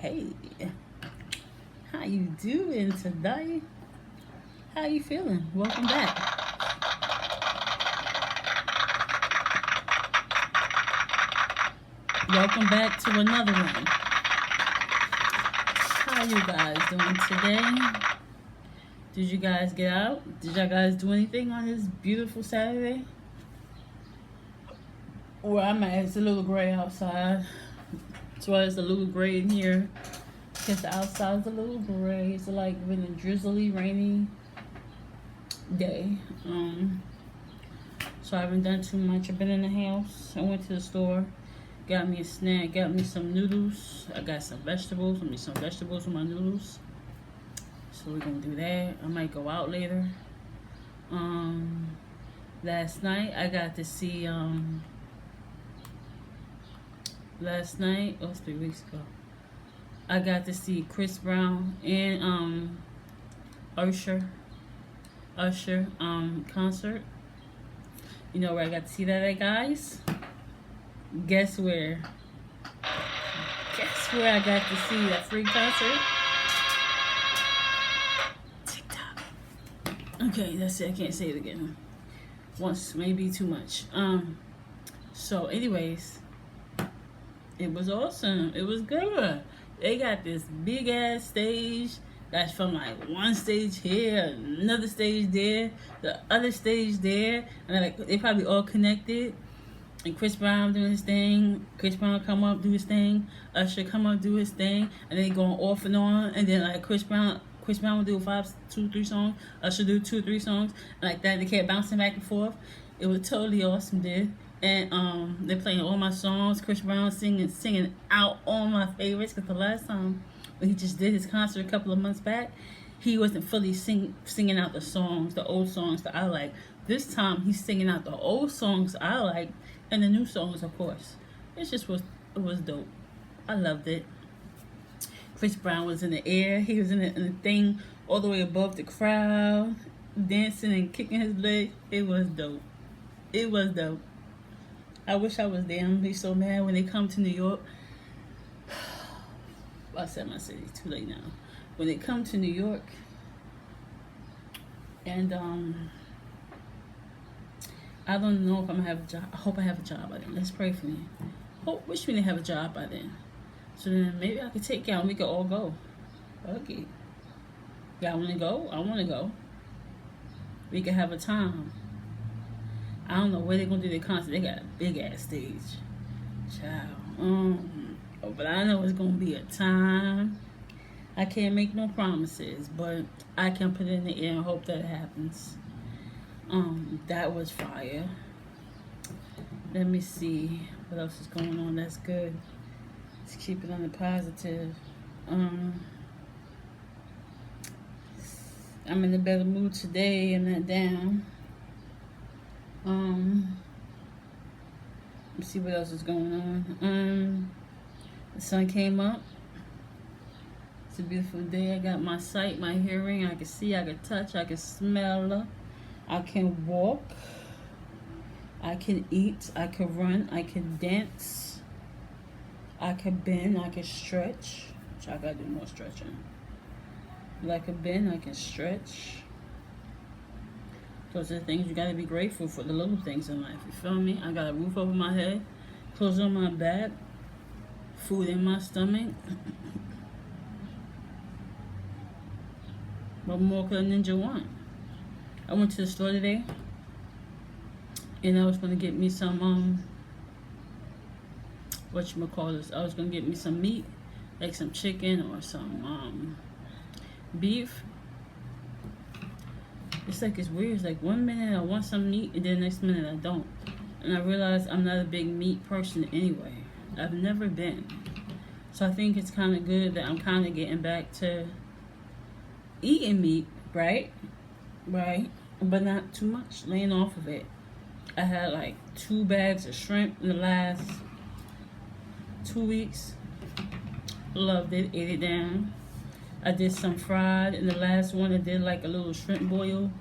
Hey, how you doing today? How you feeling? Welcome back. Welcome back to another one. How you guys doing today? Did you guys get out? Did y'all guys do anything on this beautiful Saturday? Where I'm at, it's a little gray outside. As well as a little gray in here. Because the outside's a little gray. It's like been a drizzly, rainy day. So I haven't done too much. I've been in the house. I went to the store, got me a snack, got me some noodles. I got some vegetables. I made some vegetables with my noodles. So we're gonna do that. I might go out later. Last night I got to see last night, oh, 3 weeks ago, I got to see Chris Brown and Usher concert. You know where I got to see that at, guys? Guess where? Guess where I got to see that free concert? TikTok. Okay, that's it. I can't say it again. Once, maybe too much. So anyways, it was awesome. It was good. They got this big ass stage that's from like one stage here, another stage there, the other stage there, and like they probably all connected. And Chris Brown doing his thing. Chris Brown come up, do his thing. Usher come up, do his thing, and then going off and on. And then like Chris Brown would do 2, 3 songs. Usher do 2, 3 songs, and like that. They kept bouncing back and forth. It was totally awesome, dude. And they're playing all my songs. Chris Brown singing out all my favorites. Cause the last time when he just did his concert a couple of months back, he wasn't fully singing out the songs, the old songs that I like. This time he's singing out the old songs I like and the new songs, of course. It was dope. I loved it. Chris Brown was in the air. He was in the thing all the way above the crowd, dancing and kicking his legs. It was dope. It was dope. I wish I was there. I'm gonna be so mad when they come to New York. I said my city, too late now. When they come to New York, and I don't know if I'm gonna have a job. I hope I have a job by then. Let's pray for me. Wish me to have a job by then. So then maybe I could take y'all and we could all go. Okay. Y'all wanna go? I wanna go. We could have a time. I don't know where they're gonna do their concert. They got a big ass stage. Child. But I know it's gonna be a time. I can't make no promises, but I can put it in the air and hope that it happens. That was fire. Let me see what else is going on. That's good. Let's keep it on the positive. I'm in a better mood today. I'm not down. Let's see what else is going on. The sun came up. It's a beautiful day. I got my sight, my hearing. I can see, I can touch, I can smell. I can walk. I can eat. I can run. I can dance. I can bend. I can stretch. Which I gotta do more stretching. But I can bend. I can stretch. Those are the things you gotta be grateful for, the little things in life. You feel me? I got a roof over my head, clothes on my back, food in my stomach. What more could a ninja want? I went to the store today, and I was gonna get me some whatchamacallit. I was gonna get me some meat, like some chicken or some beef. It's like it's weird. It's like one minute I want some meat and then the next minute I don't. And I realized I'm not a big meat person anyway. I've never been. So I think it's kind of good that I'm kind of getting back to eating meat, right? Right? But not too much, laying off of it. I had like 2 bags of shrimp in the last 2 weeks. Loved it, ate it down. I did some fried in the last one. I did like a little shrimp boil,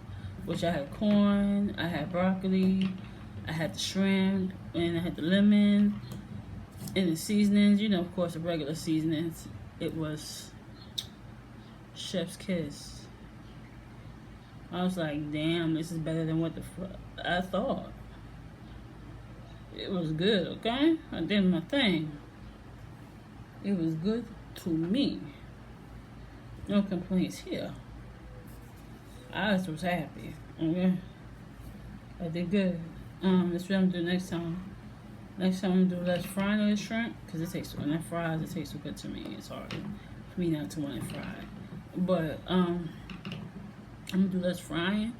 which I had corn, I had broccoli, I had the shrimp, and I had the lemon, and the seasonings, you know, of course, the regular seasonings. it was chef's kiss. I was like, damn, this is better than what the I thought. It was good, okay? I did my thing. It was good to me. No complaints here. I just was happy, okay? I did good. That's what I'm gonna do next time. Next time I'm gonna do less frying of the shrimp, because it tastes, when that fries, it tastes so good to me. It's hard for me not to want it fried. But I'm gonna do less frying,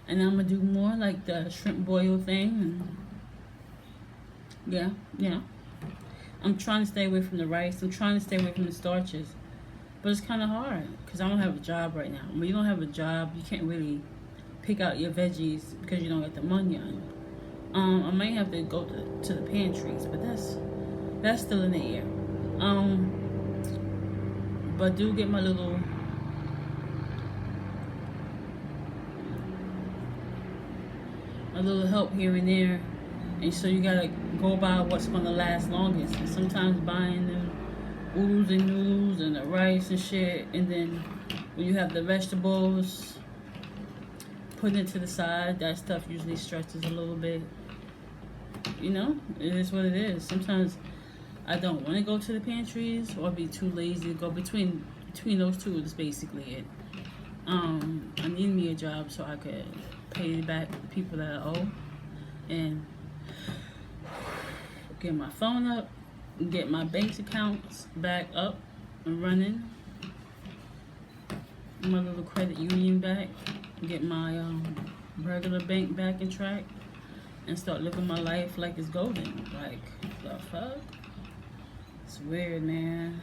and I'm gonna do more like the shrimp boil thing. And yeah. I'm trying to stay away from the rice. I'm trying to stay away from the starches. But it's kind of hard because I don't have a job right now. When you don't have a job, you can't really pick out your veggies because you don't get the money on it. I might have to go to the pantries, but that's still in the air. But do get my little help here and there, and so you gotta go by what's gonna last longest. And sometimes buying them oodles and noodles and the rice and shit, and then when you have the vegetables, putting it to the side, that stuff usually stretches a little bit. You know, it is what it is. Sometimes I don't want to go to the pantries or be too lazy to go. Between those two is basically it. I need me a job so I could pay back the people that I owe and get my phone up, get my bank accounts back up and running, my little credit union back, get my regular bank back in track, and start living my life like it's golden. Like, the fuck? It's weird, man.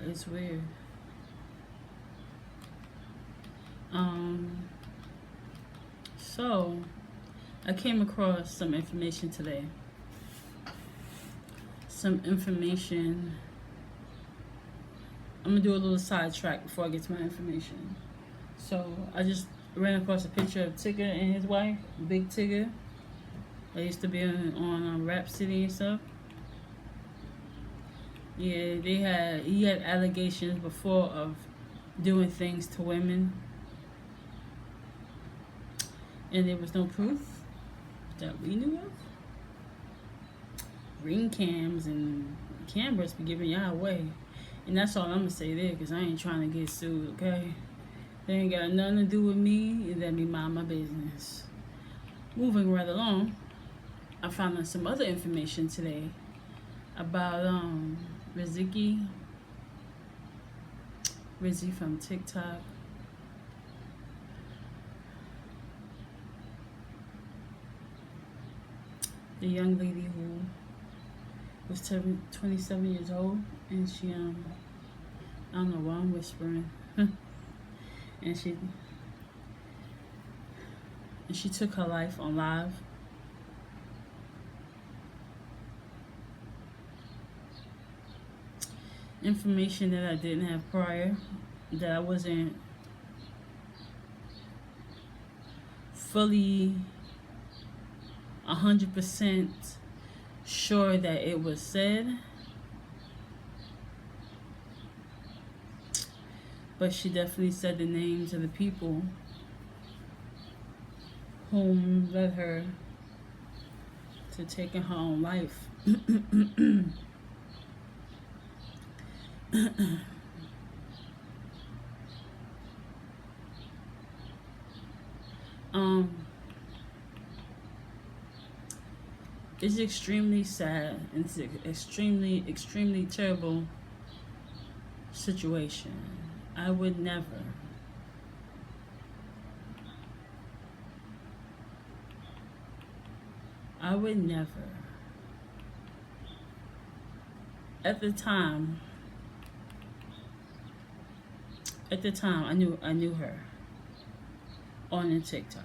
It's weird. So I came across some information today. Some information. I'm gonna do a little sidetrack before I get to my information. So I just ran across a picture of Tigger and his wife, Big Tigger. They used to be on Rap City and stuff. Yeah, he had allegations before of doing things to women, and there was no proof that we knew of. Ring cams and cameras be giving y'all away, and that's all I'm gonna say there, because I ain't trying to get sued, okay? They ain't got nothing to do with me, and let me mind my business. Moving right along, I found out some other information today about Rizzy from TikTok. The young lady who was 27 years old, and she I don't know why I'm whispering. and she took her life on live. Information that I didn't have prior, that I wasn't fully 100% sure that it was said, but she definitely said the names of the people whom led her to taking her own life. It's extremely sad, and it's an extremely terrible situation. I would never at the time I knew her on the TikTok.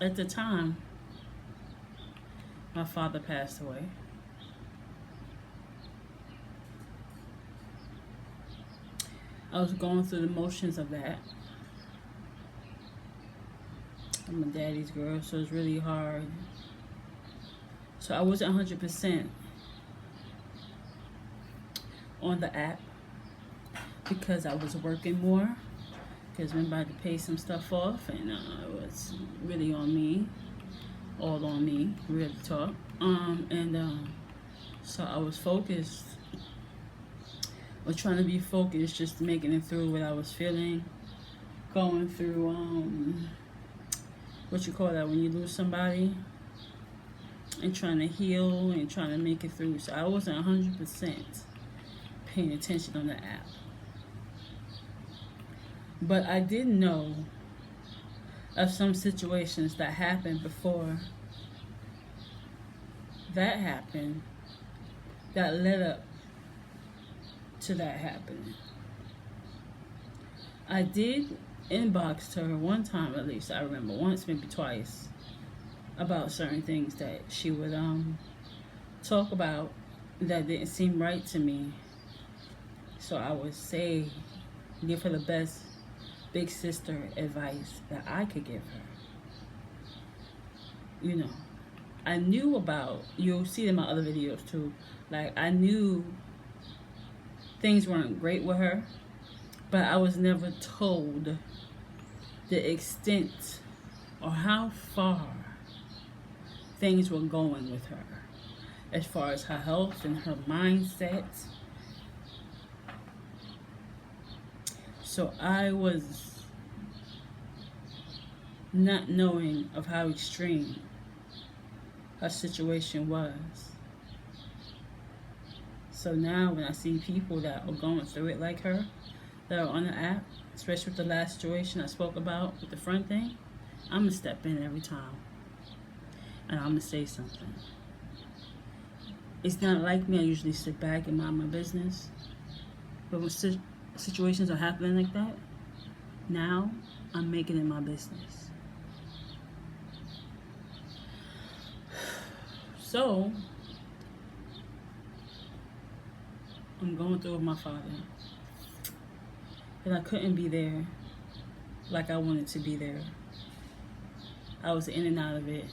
At the time, my father passed away. I was going through the motions of that. I'm a daddy's girl, so it's really hard. So I wasn't 100% on the app because I was working more. Because remember, I had to pay some stuff off, and it was really on me, all on me, real talk. So I was focused, or trying to be focused, just making it through what I was feeling, going through what you call that when you lose somebody, and trying to heal and trying to make it through. So I wasn't 100% paying attention on the app. But I did know of some situations that happened before that happened that led up to that happening. I did inbox her one time, at least I remember, once, maybe twice, about certain things that she would talk about that didn't seem right to me. So I would say, give her the best big sister advice that I could give her. You know, I knew about, you'll see in my other videos too, like I knew things weren't great with her, but I was never told the extent or how far things were going with her, as far as her health and her mindset. So I was not knowing of how extreme her situation was. So now when I see people that are going through it like her, that are on the app, especially with the last situation I spoke about with the front thing, I'm going to step in every time. And I'm going to say something. It's not like me, I usually sit back and mind my business. But when situations are happening like that, now I'm making it my business. So I'm going through with my father, and I couldn't be there like I wanted to be there. I was in and out of it.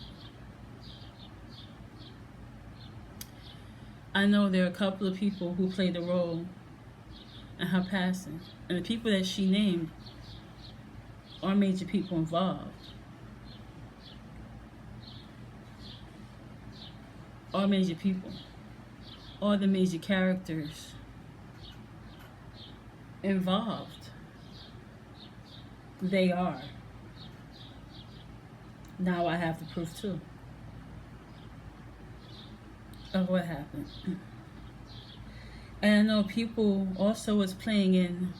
I know there are a couple of people who played a role in her passing, and the people that she named are major people involved. All major people, all the major characters involved. They are. Now I have the proof too of what happened. And I know people also was playing in,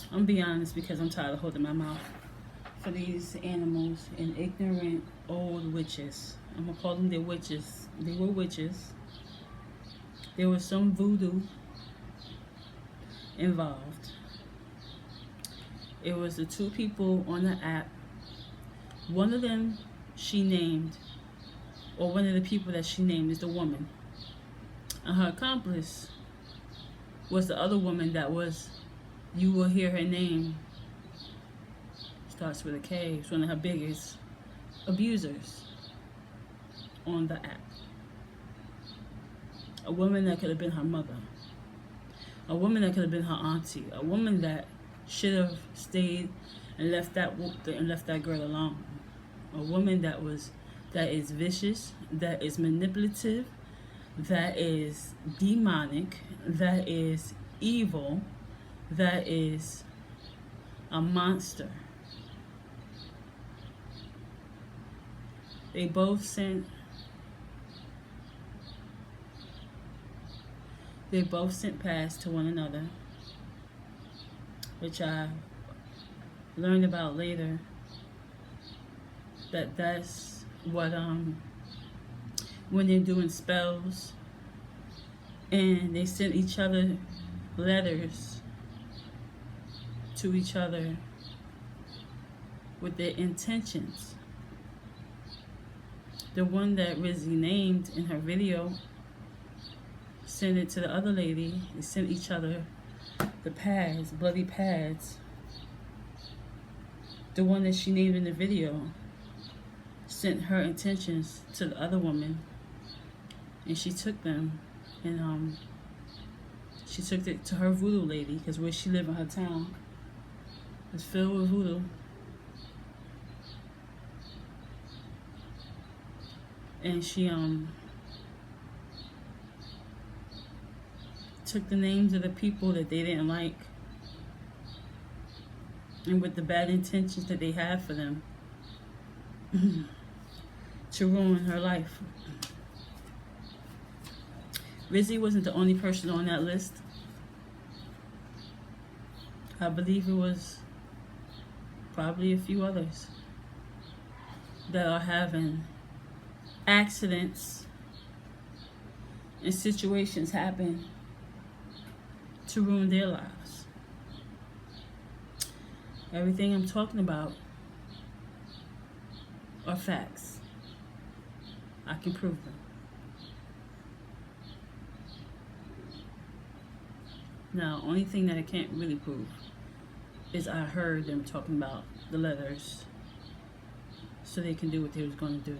I'm gonna be honest because I'm tired of holding my mouth for these animals and ignorant old witches. I'm gonna call them the witches. They were witches. There was some voodoo involved. It was the two people on the app. One of them she named, or one of the people that she named is the woman. And her accomplice was the other woman that was, you will hear her name, starts with a K. It's one of her biggest abusers on the app. A woman that could have been her mother. A woman that could have been her auntie. A woman that should have stayed and left that girl alone. A woman that is vicious, that is manipulative, that is demonic, that is evil, that is a monster. They both sent paths to one another, which I learned about later, that's what when they're doing spells and they send each other letters to each other with their intentions. The one that Rizzy named in her video, sent it to the other lady. They sent each other the pads, bloody pads. The one that she named in the video sent her intentions to the other woman, and she took them, and she took it to her voodoo lady, because where she lived in her town was filled with voodoo. And she took the names of the people that they didn't like, and with the bad intentions that they had for them, to ruin her life. Rizzy wasn't the only person on that list. I believe it was probably a few others that are having accidents and situations happen to ruin their lives. Everything I'm talking about are facts. I can prove them. Now, only thing that I can't really prove is I heard them talking about the leathers so they can do what they was going to do.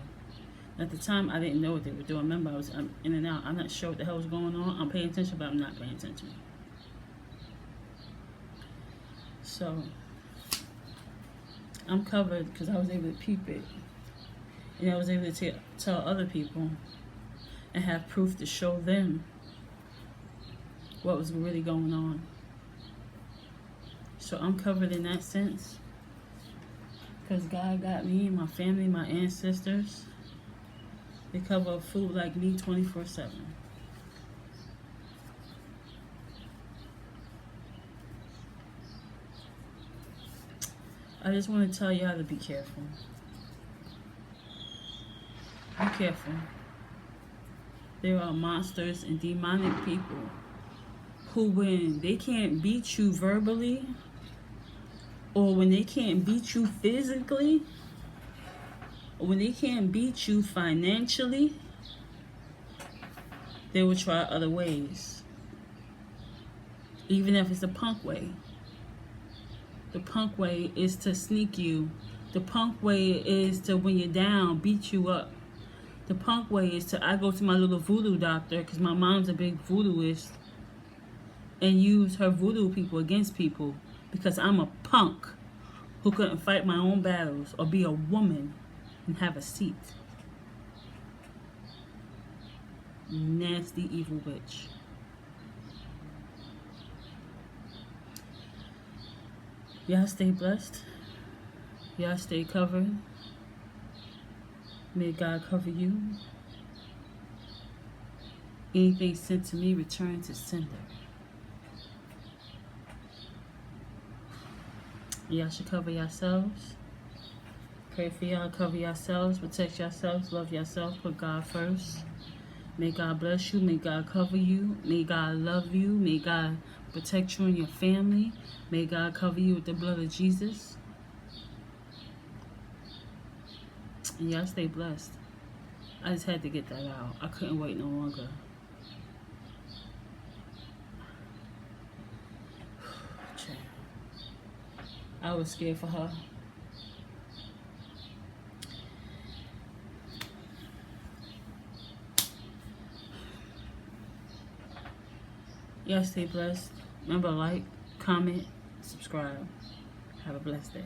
At the time, I didn't know what they were doing. Remember, I was in and out. I'm not sure what the hell was going on. I'm paying attention, but I'm not paying attention. So, I'm covered because I was able to peep it. And I was able to tell other people and have proof to show them what was really going on. So I'm covered in that sense because God got me, my family, my ancestors. They cover a fool like me 24/7. I just want to tell y'all to be careful. Be careful. There are monsters and demonic people who, when they can't beat you verbally, or when they can't beat you physically, or when they can't beat you financially, they will try other ways. Even if it's a punk way. The punk way is to sneak you. The punk way is to, when you're down, beat you up. The punk way is to, I go to my little voodoo doctor, because my mom's a big voodooist, and use her voodoo people against people because I'm a punk who couldn't fight my own battles or be a woman and have a seat. Nasty, evil witch. Y'all stay blessed. Y'all stay covered. May God cover you. Anything sent to me, return to sender. Y'all should cover yourselves. Pray for y'all, cover yourselves, protect yourselves, love yourself, put God first. May God bless you, may God cover you, may God love you, may God protect you and your family. May God cover you with the blood of Jesus. And y'all stay blessed. I just had to get that out. I couldn't wait no longer. I was scared for her. Y'all stay blessed. Remember, like, comment, subscribe. Have a blessed day.